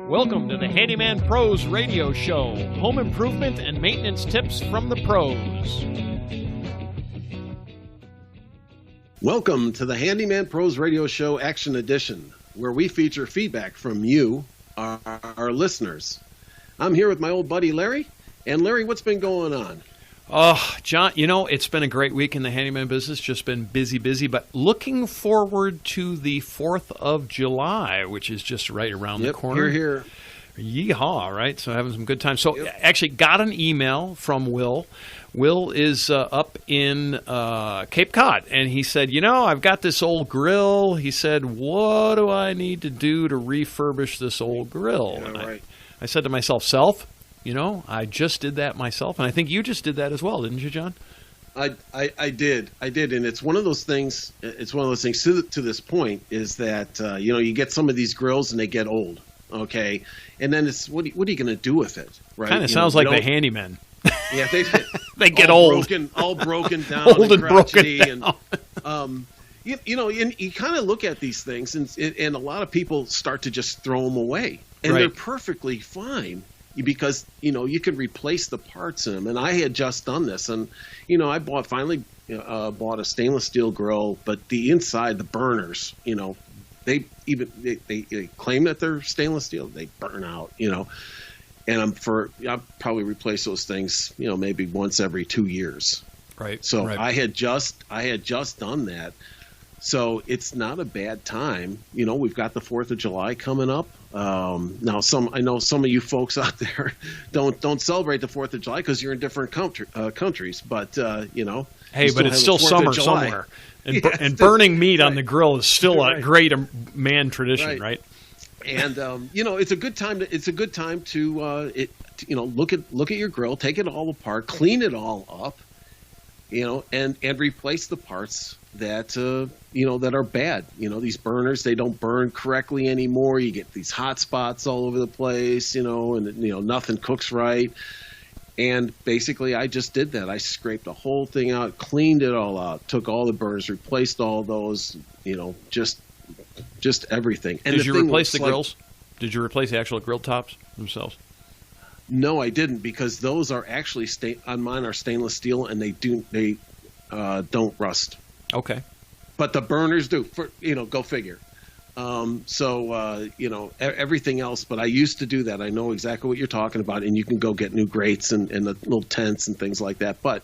Welcome to the Handyman Pros Radio Show. Home improvement and maintenance tips from the pros. Welcome to the Handyman Pros Radio Show Action Edition, where we feature feedback from you, our listeners. I'm here with my old buddy Larry. And Larry, what's been going on? Oh, John, it's been a great week in the handyman business. Just been busy, but looking forward to the 4th of July, which is just right around the corner. Here. Yeehaw, right? So having some good time. So actually got an email from Will. Will is up in Cape Cod, and he said, I've got this old grill. He said, what do I need to do to refurbish this old grill? Yeah, and right. I said to myself, I just did that myself, and I think you just did that as well, didn't you, John? I did, and it's one of those things. It's one of those things to this point is that you get some of these grills and they get old, okay, and then it's what are you going to do with it, right? Kind of sounds like the handyman. Yeah, they get old, all broken down, old and broken down. And you kind of look at these things, and a lot of people start to just throw them away, and they're perfectly fine. Because you can replace the parts in them, and I had just done this, and I finally bought a stainless steel grill, but the inside, the burners, they claim that they're stainless steel, they burn out, and I'll probably replace those things, maybe once every 2 years. Right. So I had just done that. So it's not a bad time. We've got the 4th of July coming up. Now, I know some of you folks out there don't celebrate the 4th of July because you're in different countries. But hey, but it's still summer somewhere, and burning meat on the grill is still a great man tradition, right? And it's a good time. It's a good time to look at your grill, take it all apart, clean it all up, and replace the parts that that are bad. These burners, they don't burn correctly anymore. You get these hot spots all over the place, and nothing cooks right. And basically I just did that. I scraped the whole thing out, cleaned it all out, took all the burners, replaced all those, just everything. And did you replace the grills? Did you replace the actual grill tops themselves? No, I didn't, because those are actually on mine are stainless steel, and they don't rust. Okay. But the burners do. Go figure. Everything else. But I used to do that. I know exactly what you're talking about, and you can go get new grates and the little tents and things like that. But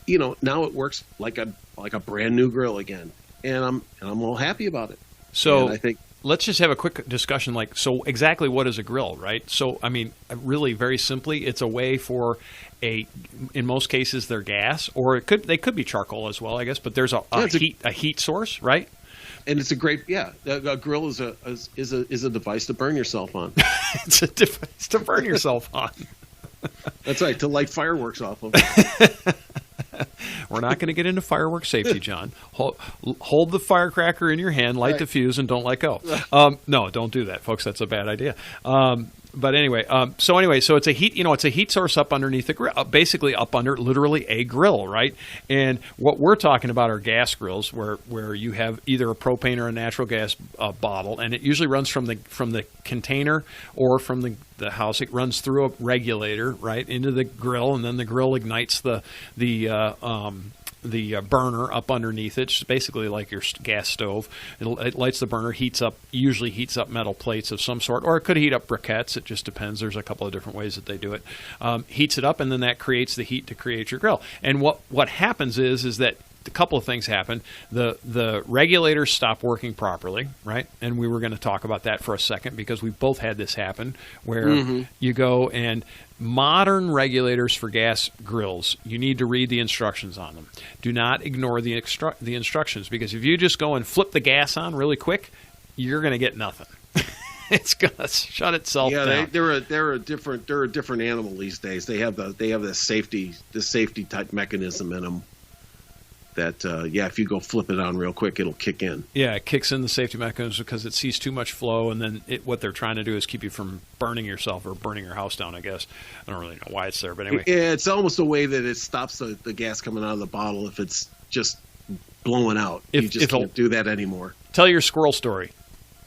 now it works like a brand new grill again, and I'm all happy about it. So and I think. Let's just have a quick discussion. So exactly what is a grill, right? So, really very simply, it's a way for in most cases, they're gas, or they could be charcoal as well, I guess, but there's a heat source, right? And it's a grill is a device to burn yourself on. It's a device to burn yourself on. That's right, to light fireworks off of. We're not going to get into fireworks safety, John. Hold the firecracker in your hand, light the fuse, and don't let go. No, don't do that, folks. That's a bad idea. But anyway, so it's a heat source up underneath the grill, basically up under literally a grill, right? And what we're talking about are gas grills, where you have either a propane or a natural gas bottle, and it usually runs from the container or from the house. It runs through a regulator right into the grill, and then the grill ignites the burner up underneath it. It's basically like your gas stove. It lights the burner, usually heats up metal plates of some sort, or it could heat up briquettes. It just depends. There's a couple of different ways that they do it. Heats it up, and then that creates the heat to create your grill. And what happens is that a couple of things happen. The regulators stop working properly, right? And we were going to talk about that for a second, because we both had this happen where you go and modern regulators for gas grills, you need to read the instructions on them. Do not ignore the instructions, because if you just go and flip the gas on really quick, you're going to get nothing. It's going to shut itself down. Yeah, they're a different animal these days. They have the safety type mechanism in them. That if you go flip it on real quick, it'll kick in. Yeah, it kicks in the safety mechanism because it sees too much flow, and then what they're trying to do is keep you from burning yourself or burning your house down, I guess. I don't really know why it's there, but anyway. Yeah, it's almost a way that it stops the gas coming out of the bottle if it's just blowing out. You just can't do that anymore. Tell your squirrel story.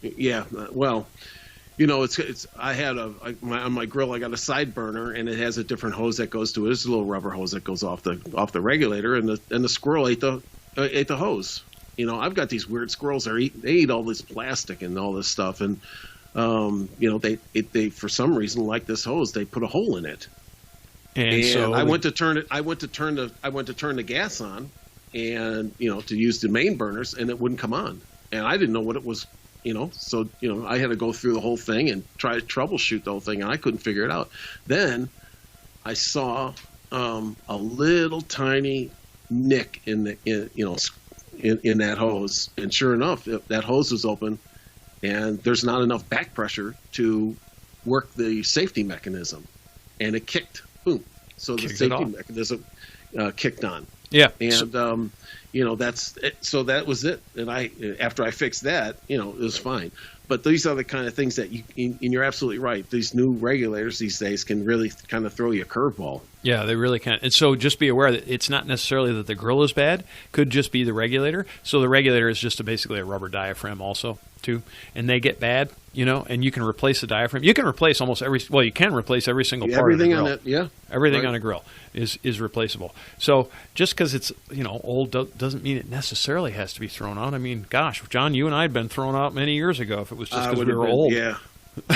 Yeah, well, I had on my grill, I got a side burner, and it has a different hose that goes to it. It's a little rubber hose that goes off the regulator, and the squirrel ate the hose. I've got these weird squirrels. They eat all this plastic and all this stuff, and they for some reason like this hose. They put a hole in it, and so I went to turn the gas on, and to use the main burners, and it wouldn't come on, and I didn't know what it was. So I had to go through the whole thing and try to troubleshoot the whole thing, and I couldn't figure it out. Then I saw a little tiny nick in that hose, and sure enough, that hose was open, and there's not enough back pressure to work the safety mechanism, and it kicked. Boom! So the safety mechanism kicked on. Yeah, and that's it. So that was it. And after I fixed that, it was fine. But these are the kind of things that and you're absolutely right. These new regulators these days can really kind of throw you a curveball. Yeah, they really can. And so just be aware that it's not necessarily that the grill is bad. Could just be the regulator. So the regulator is just basically a rubber diaphragm also, too. And they get bad, and you can replace the diaphragm. You can replace you can replace every single part of the grill. Everything on a grill is replaceable. So just because it's, old doesn't mean it necessarily has to be thrown out. I mean, gosh, John, you and I had been thrown out many years ago if it was just because we were old. Yeah.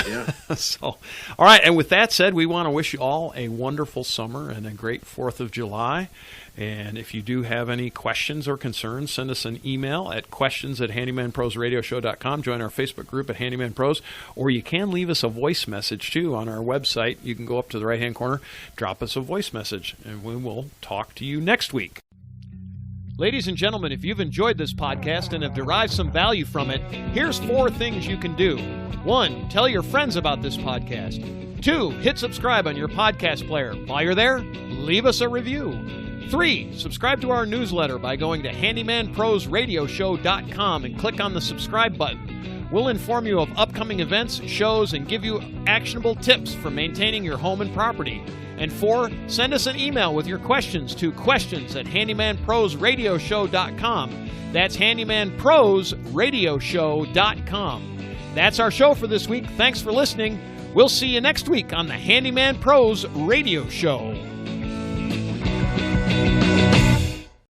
Yeah. So, all right. And with that said, we want to wish you all a wonderful summer and a great 4th of July. And if you do have any questions or concerns, send us an email at questions@handymanprosradioshow.com. Join our Facebook group at Handyman Pros, or you can leave us a voice message too on our website. You can go up to the right-hand corner, drop us a voice message, and we will talk to you next week. Ladies and gentlemen, if you've enjoyed this podcast and have derived some value from it, here's 4 things you can do. 1, tell your friends about this podcast. 2, hit subscribe on your podcast player. While you're there, leave us a review. 3, subscribe to our newsletter by going to handymanprosradioshow.com and click on the subscribe button. We'll inform you of upcoming events, shows, and give you actionable tips for maintaining your home and property. And 4, send us an email with your questions to questions@handymanprosradioshow.com. That's handymanprosradioshow.com. That's our show for this week. Thanks for listening. We'll see you next week on the Handyman Pros Radio Show.